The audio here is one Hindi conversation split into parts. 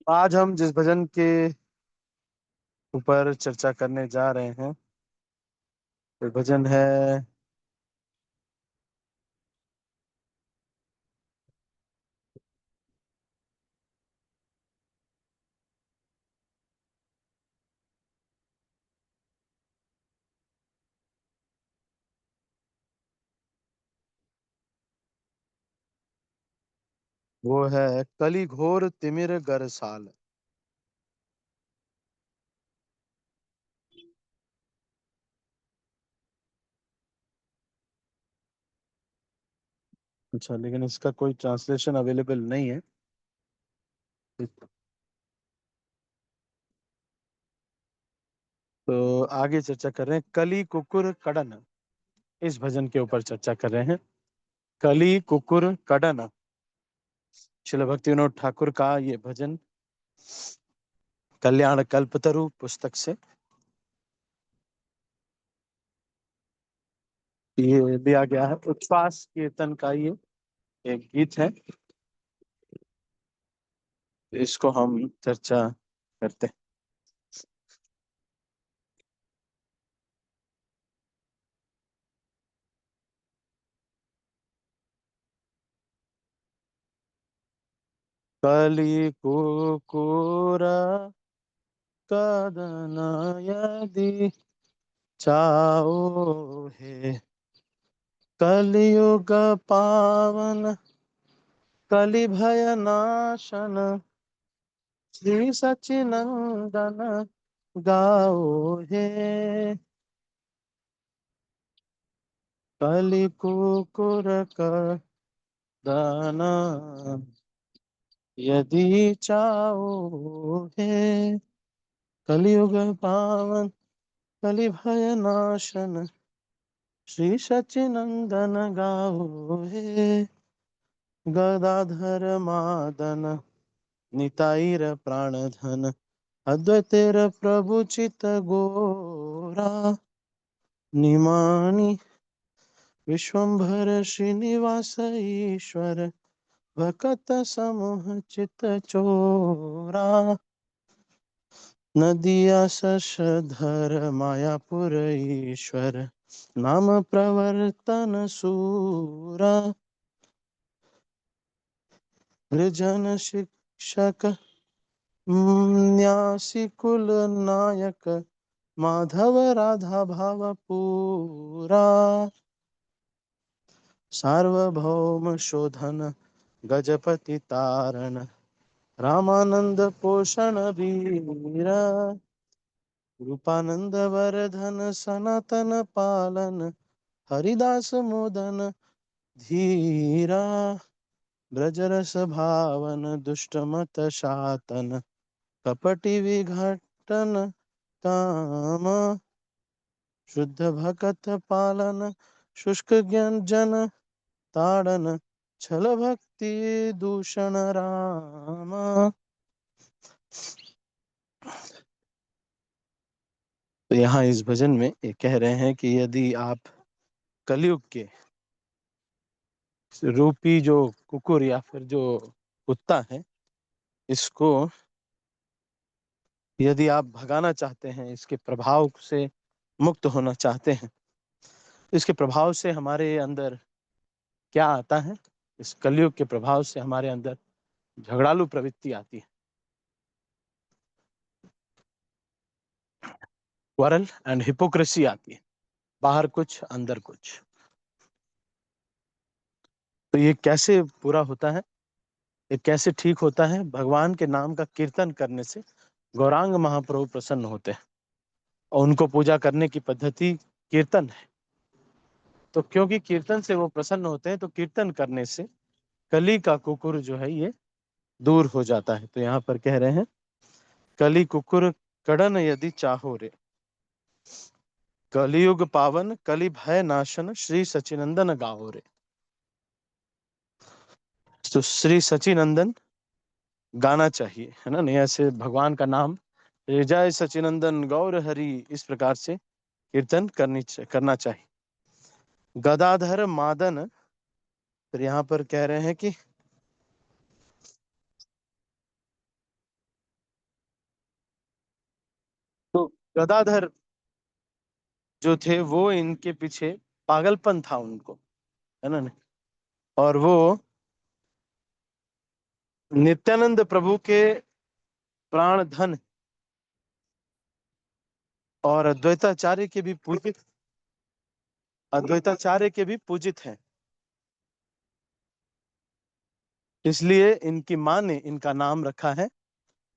आज हम जिस भजन के ऊपर चर्चा करने जा रहे हैं वो भजन है। वो है कली घोर तिमिर गर साल। अच्छा, लेकिन इसका कोई ट्रांसलेशन अवेलेबल नहीं है। तो आगे चर्चा कर रहे हैं कली कुकुर कडन। इस भजन के ऊपर चर्चा कर रहे हैं। कली कुकुर कडन, श्रील भक्ति विनोद ठाकुर का ये भजन कल्याण कल्पतरु पुस्तक से ये दिया गया है। उच्छ्वास कीर्तन का ये एक गीत है। इसको हम चर्चा करते हैं। कली कुकुर कदन यदि चाओ है, कलियुग पावन कलि भय नाशन, श्री सचिनंदन गाओ है। कलि कुकुर कदन यदि चाओ है, कलियुग पावन कलि भय नाशन, श्री सचिनंदन गाओ है। गदाधर मादन निताईर प्राणधन, अद्वैतेर प्रभु चित गोरा, निमानी विश्वंभर श्रीनिवास ईश्वर, भकत समूह चित चोरा। नदिया शशधर मायापुर ईश्वर, नाम प्रवर्तन सूरा। हृजन शिक्षक न्यासी कुल नायक, माधव राधा भाव पूरा। सार्वभौम शोधन गजपति तारण, रामानंद पोषण वीरा। रूपानंद वर्धन सनातन पालन, हरिदास मोदन धीरा। ब्रजरस भावन दुष्ट मत शातन, कपटि विघटन काम। शुद्ध भगत पालन शुष्क ज्ञान जन ताड़न, छल भक्ति दूषण राम। तो यहाँ इस भजन में ये कह रहे हैं कि यदि आप कलयुग के रूपी जो कुकुर या फिर जो कुत्ता है, इसको यदि आप भगाना चाहते हैं, इसके प्रभाव से मुक्त होना चाहते हैं, इसके प्रभाव से हमारे अंदर क्या आता है? इस कलयुग के प्रभाव से हमारे अंदर झगड़ालू प्रवृत्ति आती है। क्वारल एंड हिपोक्रेसी आती है, बाहर कुछ अंदर कुछ। तो ये कैसे पूरा होता है, ये कैसे ठीक होता है? भगवान के नाम का कीर्तन करने से गौरांग महाप्रभु प्रसन्न होते हैं और उनको पूजा करने की पद्धति कीर्तन है। तो क्योंकि कीर्तन से वो प्रसन्न होते हैं, तो कीर्तन करने से कली का कुकुर जो है ये दूर हो जाता है। तो यहाँ पर कह रहे हैं कली कुकुर कड़न यदि चाहो रे, कलियुग पावन कलि भय नाशन, श्री सचिनंदन गाओ रे। तो श्री सचिनंदन गाना चाहिए, है ना? नहीं ऐसे भगवान का नाम जय सचिनंदन गौर हरि इस प्रकार से कीर्तन करना चाहिए। गदाधर मादन, फिर यहाँ पर कह रहे हैं कि गदाधर जो थे वो इनके पीछे पागलपन था उनको, है ना। और वो नित्यानंद प्रभु के प्राण धन और अद्वैताचार्य के भी पूजित हैं। इसलिए इनकी माँ ने इनका नाम रखा है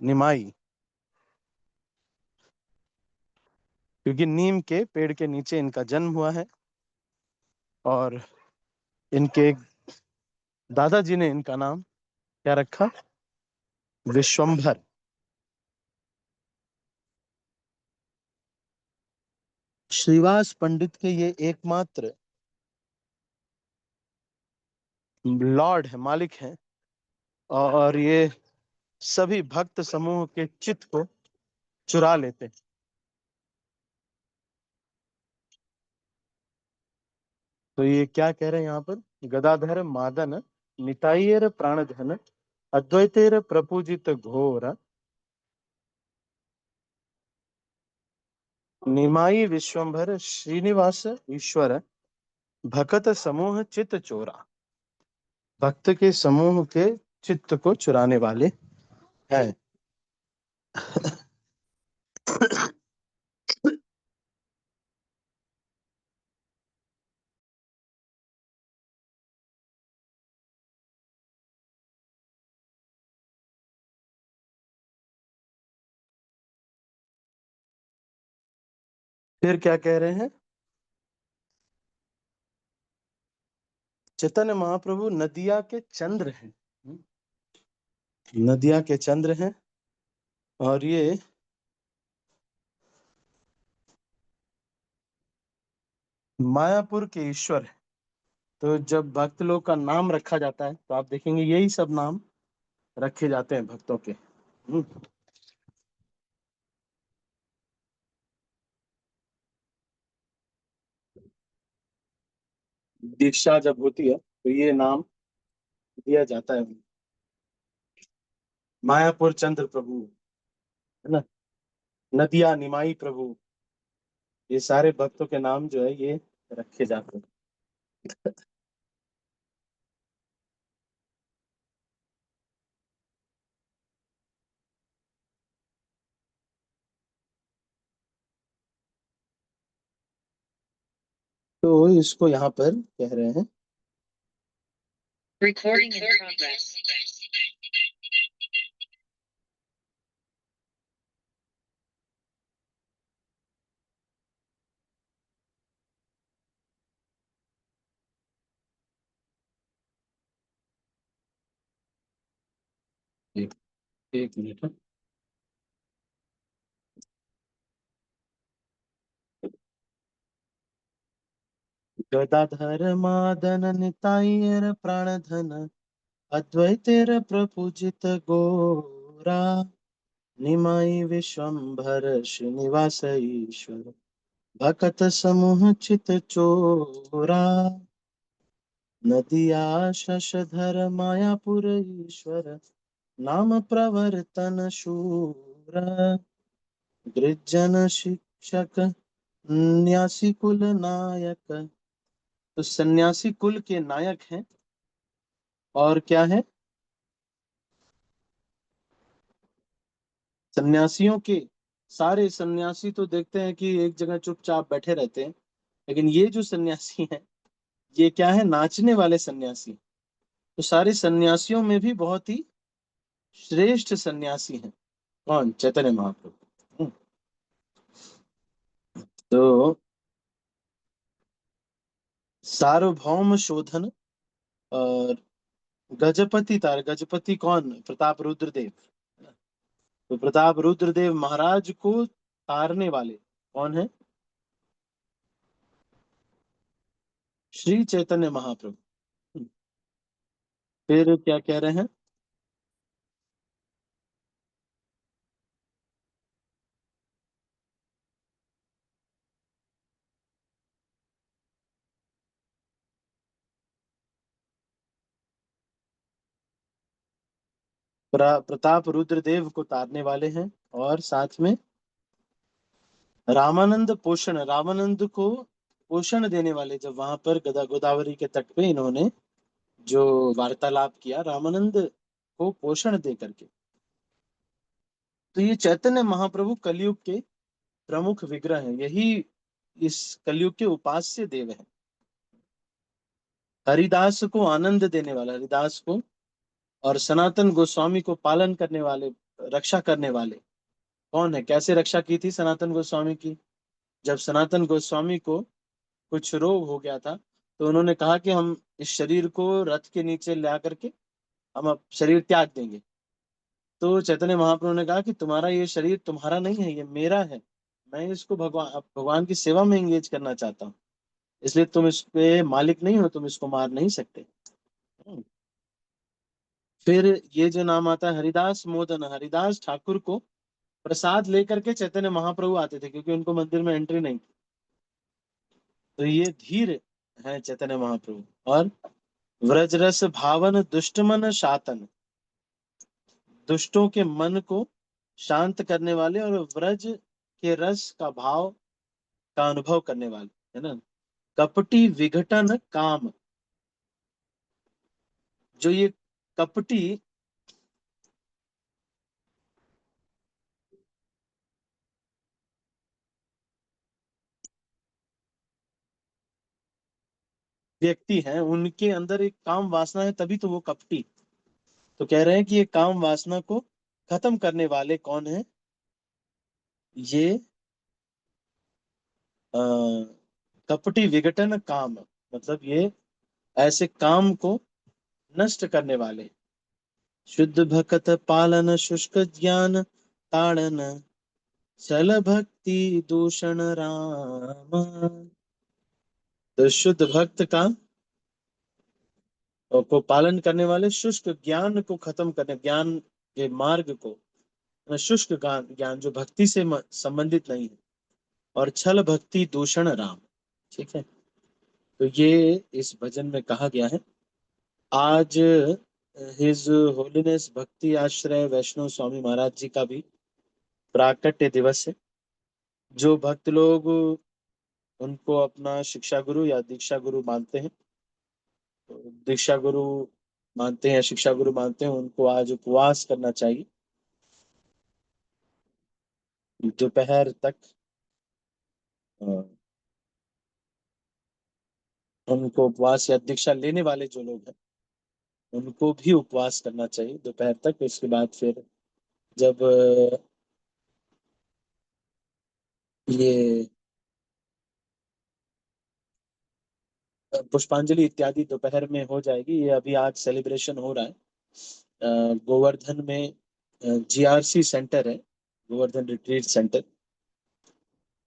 निमाई, क्योंकि नीम के पेड़ के नीचे इनका जन्म हुआ है। और इनके दादाजी ने इनका नाम क्या रखा? विश्वंभर। श्रीवास पंडित के ये एकमात्र लॉर्ड है, मालिक हैं। और ये सभी भक्त समूह के चित्त को चुरा लेते हैं। तो ये क्या कह रहे हैं यहाँ पर? गदाधर मादन निताइयर प्राणधन अद्वैतेर प्रपूजित घोर निमाई विश्वंभर श्रीनिवास ईश्वर भक्त समूह चित्त चोरा। भक्त के समूह के चित्त को चुराने वाले हैं। फिर क्या कह रहे हैं? चैतन्य महाप्रभु नदिया के चंद्र हैं। नदिया के चंद्र हैं। और ये मायापुर के ईश्वर है। तो जब भक्त लोग का नाम रखा जाता है तो आप देखेंगे यही सब नाम रखे जाते हैं भक्तों के। दीक्षा जब होती है तो ये नाम दिया जाता है। मायापुर चंद्र प्रभु, है ना, नदिया निमाई प्रभु, ये सारे भक्तों के नाम जो है ये रखे जाते हैं। तो इसको यहाँ पर कह रहे हैं। Recording in progress. एक, एक मिनट। गदाधर मादन नितायर प्राणधन अद्वैतेर प्रपूजित गोरा निमाई विश्वंभर श्रीनिवास ईश्वर भकत समूह चित चोरा नदिया शशधर मायापुर ईश्वर नाम प्रवर्तन शूर गृजन शिक्षक न्यासी कुल नायक। तो सन्यासी कुल के नायक हैं। और क्या है? सन्यासियों के, सारे सन्यासी तो देखते हैं कि एक जगह चुपचाप बैठे रहते हैं, लेकिन ये जो सन्यासी हैं ये क्या है? नाचने वाले सन्यासी। तो सारे सन्यासियों में भी बहुत ही श्रेष्ठ सन्यासी हैं। कौन? चैतन्य महाप्रभु। तो सार्वभौम शोधन और गजपति तार, गजपति कौन? प्रताप रुद्रदेव। तो प्रताप रुद्रदेव महाराज को तारने वाले कौन है? श्री चैतन्य महाप्रभु। फिर क्या कह रहे हैं? प्रताप रुद्रदेव को तारने वाले हैं। और साथ में रामानंद पोषण, रामानंद को पोषण देने वाले, जब वहां पर गोदावरी के तट पे इन्होंने जो वार्तालाप किया रामानंद को पोषण दे करके, तो ये चैतन्य महाप्रभु कलयुग के प्रमुख विग्रह हैं, यही इस कलयुग के उपास्य देव हैं। हरिदास को आनंद देने वाला, हरिदास को, और सनातन गोस्वामी को पालन करने वाले, रक्षा करने वाले कौन है? कैसे रक्षा की थी सनातन गोस्वामी की? जब सनातन गोस्वामी को कुछ रोग हो गया था, तो उन्होंने कहा कि हम इस शरीर को रथ के नीचे ला करके हम अब शरीर त्याग देंगे। तो चैतन्य महाप्रभु ने कहा कि तुम्हारा ये शरीर तुम्हारा नहीं है, ये मेरा है, मैं इसको भगवान भगवान की सेवा में एंगेज करना चाहता हूँ, इसलिए तुम इस पे मालिक नहीं हो, तुम इसको मार नहीं सकते। फिर ये जो नाम आता है हरिदास मोदन, हरिदास ठाकुर को प्रसाद लेकर के चैतन्य महाप्रभु आते थे, क्योंकि उनको मंदिर में एंट्री नहीं थी। तो ये धीर है चैतन्य महाप्रभु। और व्रजरस भावन दुष्टमन शातन, दुष्टों के मन को शांत करने वाले और व्रज के रस का भाव का अनुभव करने वाले, है ना। कपटी विघटन काम, जो ये कपटी व्यक्ति हैं, उनके अंदर एक काम वासना है, तभी तो वो कपटी। तो कह रहे हैं कि ये काम वासना को खत्म करने वाले कौन है? ये आ, कपटी विघटन काम, मतलब ये ऐसे काम को नष्ट करने वाले। शुद्ध भक्त पालन शुष्क ज्ञान ताड़न, चल भक्ति दूषण राम। तो शुद्ध भक्त का को पालन करने वाले, शुष्क ज्ञान को खत्म करने, ज्ञान के मार्ग को, शुष्क ज्ञान, ज्ञान जो भक्ति से संबंधित नहीं है, और छल भक्ति दूषण राम। ठीक है। तो ये इस भजन में कहा गया है। आज हिज होलीनेस भक्ति आश्रय वैष्णव स्वामी महाराज जी का भी प्राकट्य दिवस है। जो भक्त लोग उनको अपना शिक्षा गुरु या दीक्षा गुरु मानते हैं, तो दीक्षा गुरु मानते हैं, शिक्षा गुरु मानते हैं, उनको आज उपवास करना चाहिए दोपहर तक। अ, उनको उपवास, या दीक्षा लेने वाले जो लोग हैं उनको भी उपवास करना चाहिए दोपहर तक। उसके बाद फिर जब ये पुष्पांजलि इत्यादि दोपहर में हो जाएगी, ये अभी आज सेलिब्रेशन हो रहा है गोवर्धन में। जीआरसी सेंटर है, गोवर्धन रिट्रीट सेंटर।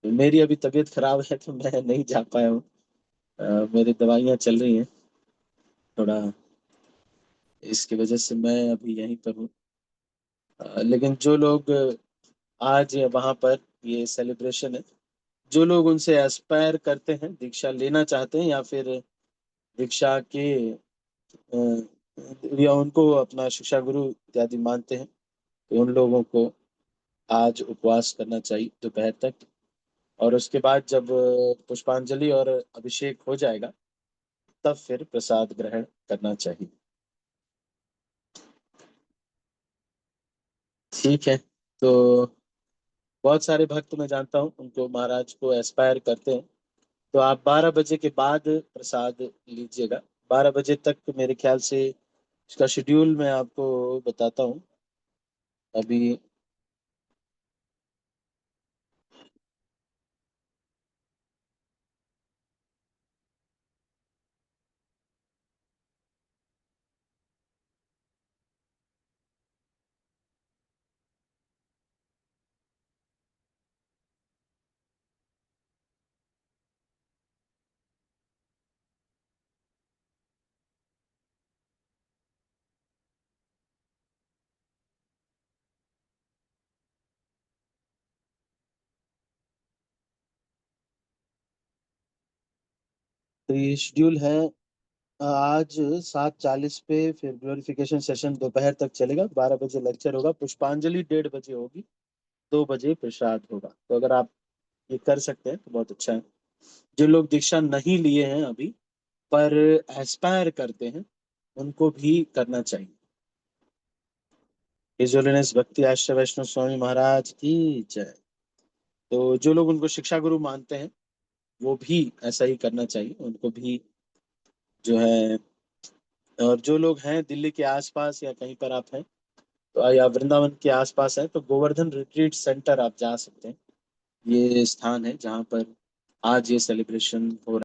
मेरी अभी तबीयत खराब है तो मैं नहीं जा पाया हूँ। मेरी दवाइयाँ चल रही हैं थोड़ा, इसकी वजह से मैं अभी यहीं पर हूँ। लेकिन जो लोग आज वहाँ पर ये सेलिब्रेशन है, जो लोग उनसे एस्पायर करते हैं, दीक्षा लेना चाहते हैं, या फिर दीक्षा के या उनको अपना शिक्षा गुरु इत्यादि मानते हैं, तो उन लोगों को आज उपवास करना चाहिए दोपहर तक। और उसके बाद जब पुष्पांजलि और अभिषेक हो जाएगा, तब फिर प्रसाद ग्रहण करना चाहिए। ठीक है। तो बहुत सारे भक्त मैं जानता हूँ उनको महाराज को एस्पायर करते हैं, तो आप 12 बजे के बाद प्रसाद लीजिएगा। 12 बजे तक मेरे ख्याल से इसका शेड्यूल मैं आपको बताता हूँ अभी। तो ये शेड्यूल है, आज 7:40 पे फिर ग्लोरिफिकेशन सेशन दोपहर तक चलेगा, 12 बजे लेक्चर होगा, पुष्पांजलि 1:30 बजे होगी, 2 बजे प्रसाद होगा। तो अगर आप ये कर सकते हैं तो बहुत अच्छा है। जो लोग दीक्षा नहीं लिए हैं अभी पर एस्पायर करते हैं, उनको भी करना चाहिए। हिज होलीनेस भक्ति आश्रय वैष्णव स्वामी महाराज की जय। तो जो लोग उनको शिक्षा गुरु मानते हैं वो भी ऐसा ही करना चाहिए, उनको भी जो है। और जो लोग हैं दिल्ली के आसपास या कहीं पर आप हैं तो या वृंदावन के आसपास है तो गोवर्धन रिट्रीट सेंटर आप जा सकते हैं। ये स्थान है जहाँ पर आज ये सेलिब्रेशन हो रहा है।